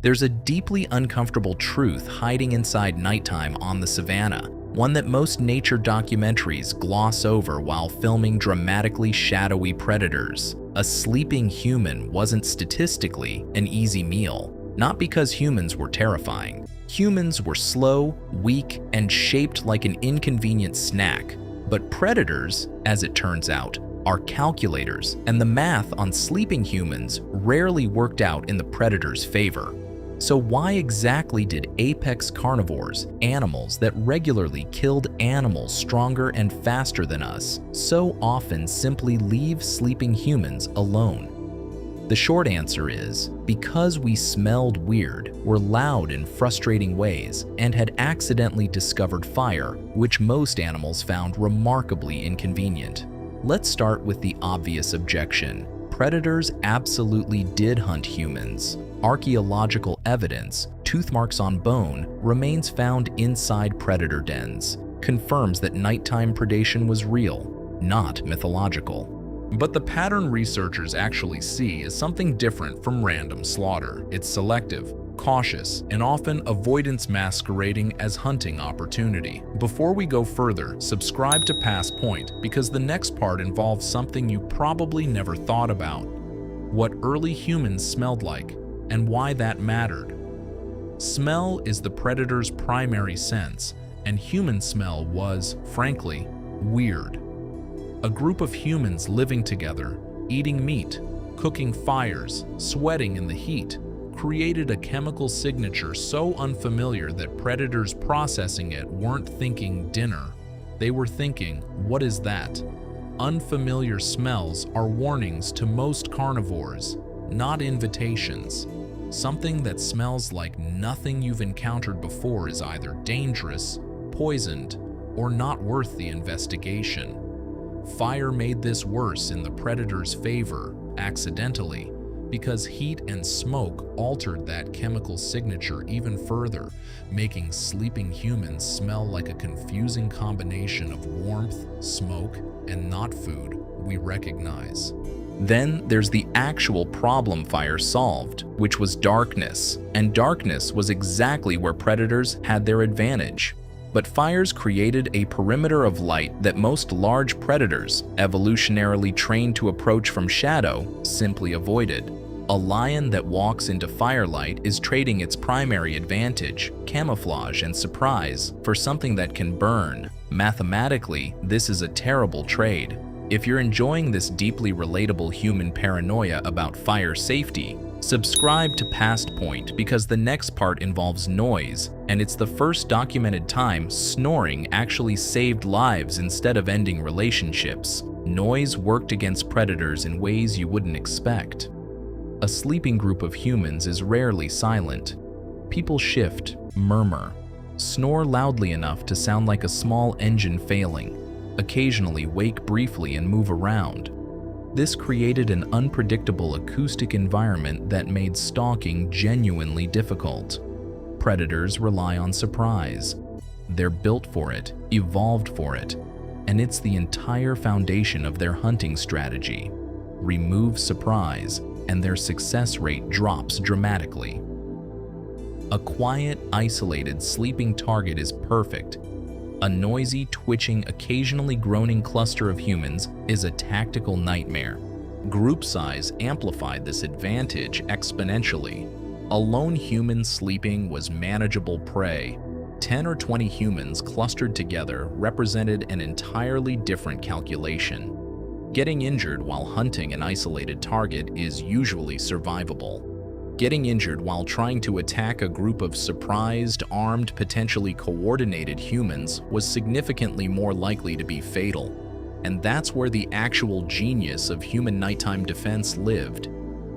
There's a deeply uncomfortable truth hiding inside nighttime on the savannah, one that most nature documentaries gloss over while filming dramatically shadowy predators. A sleeping human wasn't statistically an easy meal, not because humans were terrifying. Humans were slow, weak, and shaped like an inconvenient snack. But predators, as it turns out, are calculators, and the math on sleeping humans rarely worked out in the predator's favor. So why exactly did apex carnivores, animals that regularly killed animals stronger and faster than us, so often simply leave sleeping humans alone? The short answer is because we smelled weird, were loud in frustrating ways, and had accidentally discovered fire, which most animals found remarkably inconvenient. Let's start with the obvious objection. Predators absolutely did hunt humans. Archaeological evidence, tooth marks on bone, remains found inside predator dens, confirms that nighttime predation was real, not mythological. But the pattern researchers actually see is something different from random slaughter. It's selective, cautious, and often avoidance masquerading as hunting opportunity. Before we go further, subscribe to Past Point because the next part involves something you probably never thought about: what early humans smelled like and why that mattered. Smell is the predator's primary sense, and human smell was, frankly, weird. A group of humans living together, eating meat, cooking fires, sweating in the heat, created a chemical signature so unfamiliar that predators processing it weren't thinking dinner. They were thinking, what is that? Unfamiliar smells are warnings to most carnivores, not invitations. Something that smells like nothing you've encountered before is either dangerous, poisoned, or not worth the investigation. Fire made this worse in the predator's favor, accidentally, because heat and smoke altered that chemical signature even further, making sleeping humans smell like a confusing combination of warmth, smoke, and not food we recognize. Then there's the actual problem fire solved, which was darkness. And darkness was exactly where predators had their advantage. But fires created a perimeter of light that most large predators, evolutionarily trained to approach from shadow, simply avoided. A lion that walks into firelight is trading its primary advantage, camouflage and surprise, for something that can burn. Mathematically, this is a terrible trade. If you're enjoying this deeply relatable human paranoia about fire safety, subscribe to Past Point because the next part involves noise, and it's the first documented time snoring actually saved lives instead of ending relationships. Noise worked against predators in ways you wouldn't expect. A sleeping group of humans is rarely silent. People shift, murmur, snore loudly enough to sound like a small engine failing, occasionally wake briefly and move around. This created an unpredictable acoustic environment that made stalking genuinely difficult. Predators rely on surprise. They're built for it, evolved for it, and it's the entire foundation of their hunting strategy. Remove surprise, and their success rate drops dramatically. A quiet, isolated, sleeping target is perfect. A noisy, twitching, occasionally groaning cluster of humans is a tactical nightmare. Group size amplified this advantage exponentially. A lone human sleeping was manageable prey. 10 or 20 humans clustered together represented an entirely different calculation. Getting injured while hunting an isolated target is usually survivable. Getting injured while trying to attack a group of surprised, armed, potentially coordinated humans was significantly more likely to be fatal. And that's where the actual genius of human nighttime defense lived.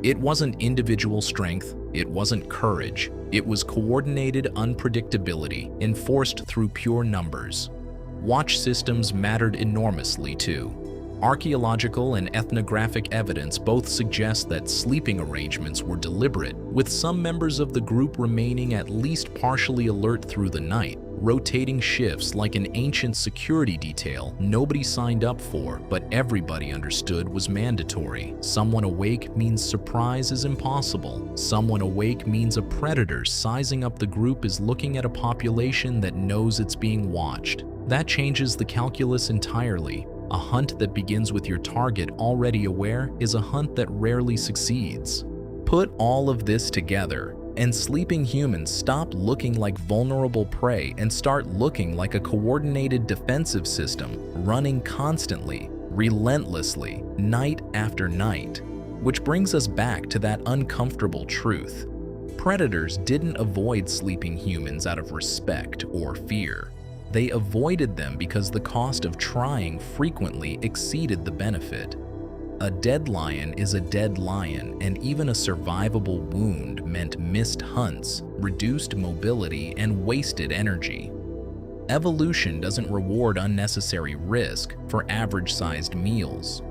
It wasn't individual strength, it wasn't courage, it was coordinated unpredictability enforced through pure numbers. Watch systems mattered enormously too. Archaeological and ethnographic evidence both suggest that sleeping arrangements were deliberate, with some members of the group remaining at least partially alert through the night. Rotating shifts like an ancient security detail nobody signed up for, but everybody understood was mandatory. Someone awake means surprise is impossible. Someone awake means a predator sizing up the group is looking at a population that knows it's being watched. That changes the calculus entirely. A hunt that begins with your target already aware is a hunt that rarely succeeds. Put all of this together, and sleeping humans stop looking like vulnerable prey and start looking like a coordinated defensive system running constantly, relentlessly, night after night. Which brings us back to that uncomfortable truth. Predators didn't avoid sleeping humans out of respect or fear. They avoided them because the cost of trying frequently exceeded the benefit. A dead lion is a dead lion, and even a survivable wound meant missed hunts, reduced mobility, and wasted energy. Evolution doesn't reward unnecessary risk for average-sized meals.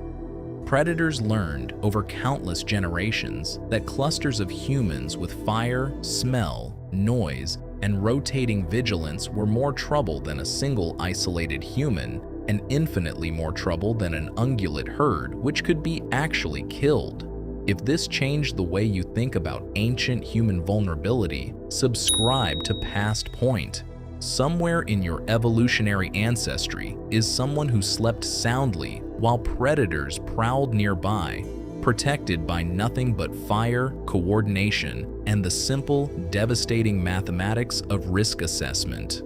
Predators learned over countless generations that clusters of humans with fire, smell, noise, and rotating vigilance were more trouble than a single isolated human, and infinitely more trouble than an ungulate herd, which could be actually killed. If this changed the way you think about ancient human vulnerability, subscribe to Past Point. Somewhere in your evolutionary ancestry is someone who slept soundly while predators prowled nearby, protected by nothing but fire, coordination, and the simple, devastating mathematics of risk assessment.